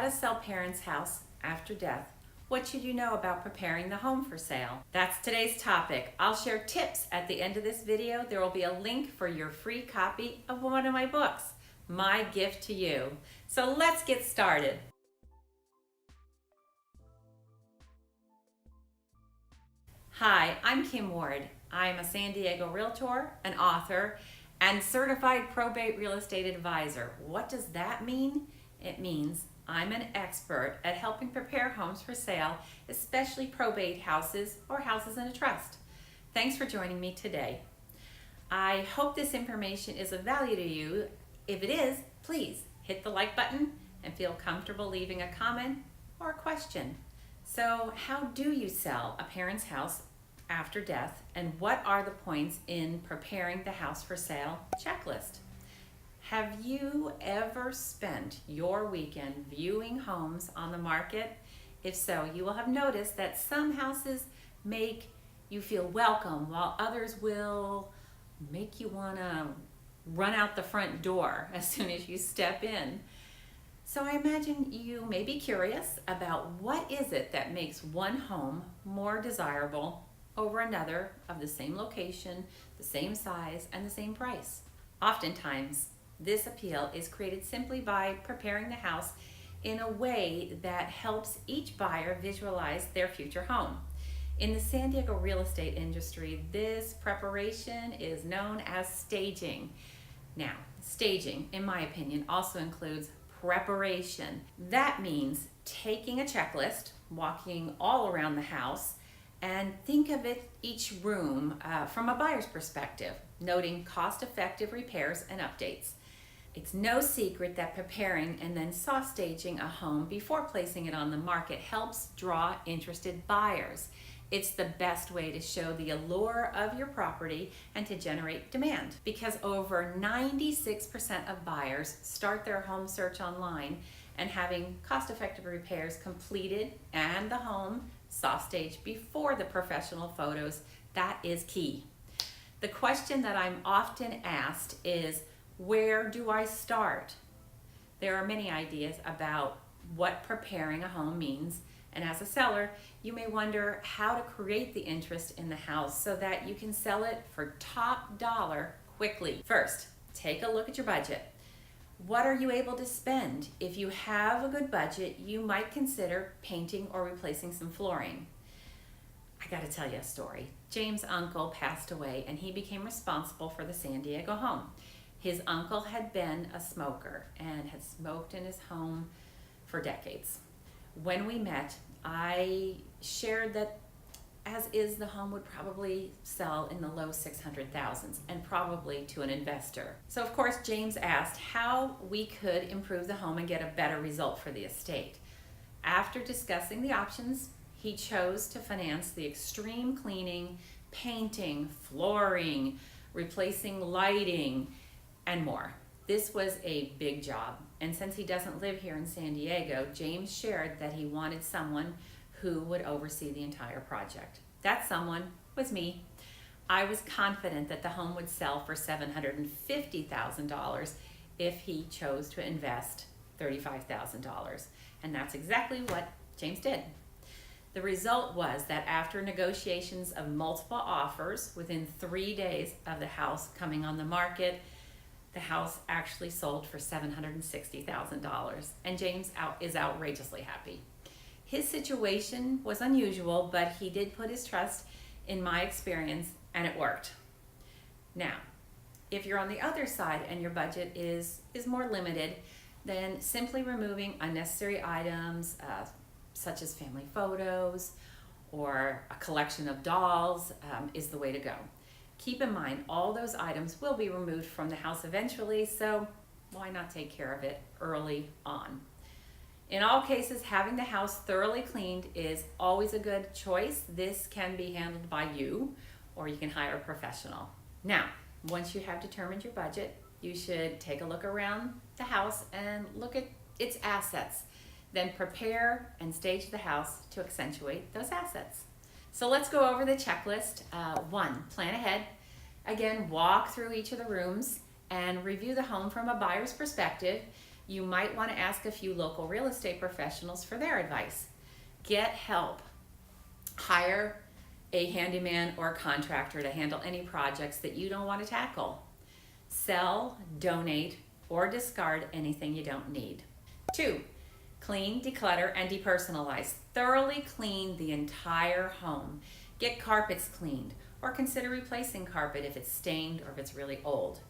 how to sell parents' house after death. What should you know about preparing the home for sale? That's today's topic. I'll share tips at the end of this video. There will be a link for your free copy of one of my books, my gift to you. So let's get started. Hi, I'm KimWard. I'm a San Diego realtor, an author, and certified probate real estate advisor. What does that mean? It means I'm an expert at helping prepare homes for sale, especially probate houses or houses in a trust. Thanks for joining me today. I hope this information is of value to you. If it is, please hit the like button and feel comfortable leaving a comment or a question. So, how do you sell a parent's house after death, and what are the points in preparing the house for sale checklist? Have you ever spent your weekend viewing homes on the market? If so, you will have noticed that some houses make you feel welcome, while others will make you want to run out the front door as soon as you step in. So I imagine you may be curious about what is it that makes one home more desirable over another of the same location, the same size, and the same price. Oftentimes, this appeal is created simply by preparing the house in a way that helps each buyer visualize their future home. In the San Diego real estate industry, this preparation is known as staging. Now, staging, in my opinion, also includes preparation. That means taking a checklist, walking all around the house, and think of each room from a buyer's perspective, noting cost-effective repairs and updates. It's no secret that preparing and then soft staging a home before placing it on the market helps draw interested buyers. It's the best way to show the allure of your property and to generate demand, because over 96% of buyers start their home search online, and having cost-effective repairs completed and the home soft staged before the professional photos, that is key. The question that I'm often asked is, where do I start? There are many ideas about what preparing a home means, and as a seller, you may wonder how to create the interest in the house so that you can sell it for top dollar quickly. First, take a look at your budget. What are you able to spend? If you have a good budget, you might consider painting or replacing some flooring. I gotta tell you a story. James' uncle passed away and he became responsible for the San Diego home. His uncle had been a smoker and had smoked in his home for decades. When we met, I shared that as is, the home would probably sell in the low 600,000s and probably to an investor. So of course, James asked how we could improve the home and get a better result for the estate. After discussing the options, he chose to finance the extreme cleaning, painting, flooring, replacing lighting, and more. This was a big job, and since he doesn't live here in San Diego, James shared that he wanted someone who would oversee the entire project. That someone was me. I was confident that the home would sell for $750,000 if he chose to invest $35,000, and that's exactly what James did. The result was that after negotiations of multiple offers, within 3 days of the house coming on the market, the house actually sold for $760,000, and James is outrageously happy. His situation was unusual, but he did put his trust in my experience, and it worked. Now, if you're on the other side and your budget is more limited, then simply removing unnecessary items such as family photos or a collection of dolls is the way to go. Keep in mind, all those items will be removed from the house eventually, so why not take care of it early on? In all cases, having the house thoroughly cleaned is always a good choice. This can be handled by you, or you can hire a professional. Now, once you have determined your budget, you should take a look around the house and look at its assets. Then prepare and stage the house to accentuate those assets. So let's go over the checklist. 1, plan ahead. Again, walk through each of the rooms and review the home from a buyer's perspective. you might want to ask a few local real estate professionals for their advice. Get help. Hire a handyman or contractor to handle any projects that you don't want to tackle. Sell, donate, or discard anything you don't need. 2, clean, declutter, and depersonalize. Thoroughly clean the entire home. Get carpets cleaned, or consider replacing carpet if it's stained or if it's really old.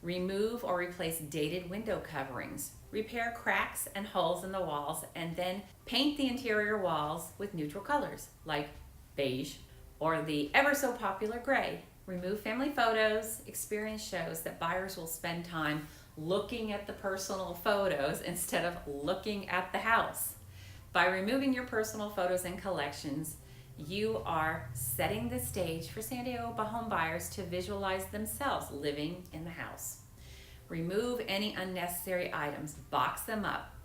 Remove or replace dated window coverings. Repair cracks and holes in the walls, and then paint the interior walls with neutral colors like beige or the ever so popular gray. Remove family photos. Experience shows that buyers will spend time looking at the personal photos instead of looking at the house. By removing your personal photos and collections, you are setting the stage for San Diego home buyers to visualize themselves living in the house. Remove any unnecessary items, box them up.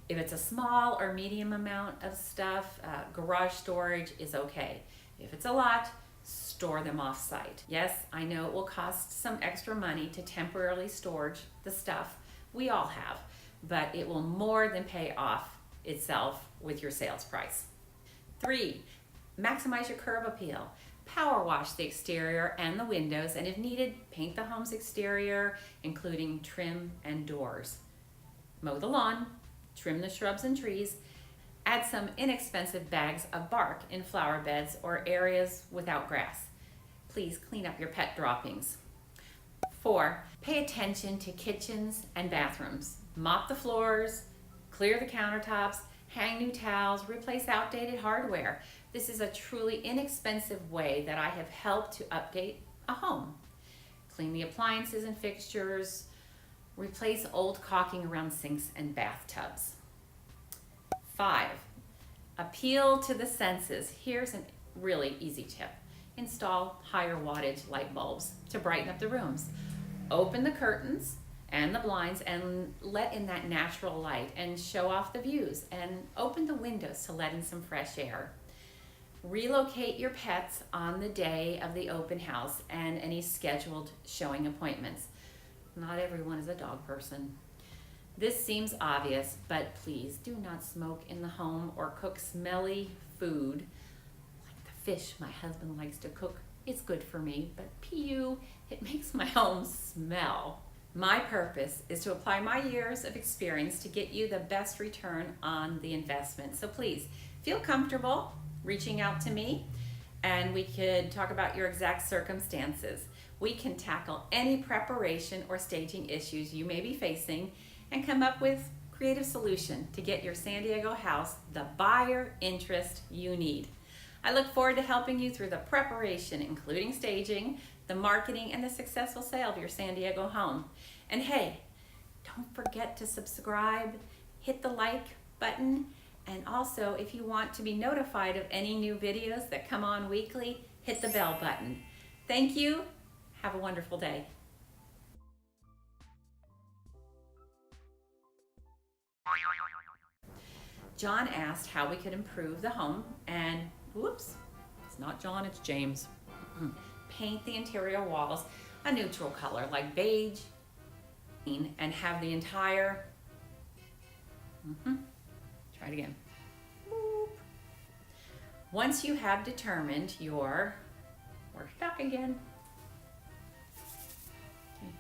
If it's a small or medium amount of stuff, garage storage is okay. If it's a lot, store them off site. Yes, I know it will cost some extra money to temporarily storage the stuff. We all have, but it will more than pay off itself with your sales price. 3, maximize your curb appeal. Power wash the exterior and the windows, and if needed, paint the home's exterior, including trim and doors. Mow the lawn, trim the shrubs and trees, add some inexpensive bags of bark in flower beds or areas without grass. Please clean up your pet droppings. 4, pay attention to kitchens and bathrooms. Mop the floors, clear the countertops, hang new towels, replace outdated hardware. This is a truly inexpensive way that I have helped to update a home. Clean the appliances and fixtures, replace old caulking around sinks and bathtubs. 5, appeal to the senses. Here's a really easy tip. Install higher wattage light bulbs to brighten up the rooms. Open the curtains and the blinds and let in that natural light and show off the views, and open the windows to let in some fresh air. Relocate your pets on the day of the open house and any scheduled showing appointments. Not everyone is a dog person. This seems obvious, but please do not smoke in the home or cook smelly food. Like the fish my husband likes to cook, it's good for me, but PU, it makes my home smell. My purpose is to apply my years of experience to get you the best return on the investment. So please feel comfortable reaching out to me, and we could talk about your exact circumstances. We can tackle any preparation or staging issues you may be facing and come up with a creative solution to get your San Diego house the buyer interest you need. I look forward to helping you through the preparation, including staging, the marketing, and the successful sale of your San Diego home. And hey, don't forget to subscribe, hit the like button, and also if you want to be notified of any new videos that come on weekly, hit the bell button. Thank you. Have a wonderful day. John asked how we could improve the home, and whoops, it's not John, it's James. Paint the interior walls a neutral color like beige, and have the entire, try it again. Boop. Once you have determined we're stuck again. Okay.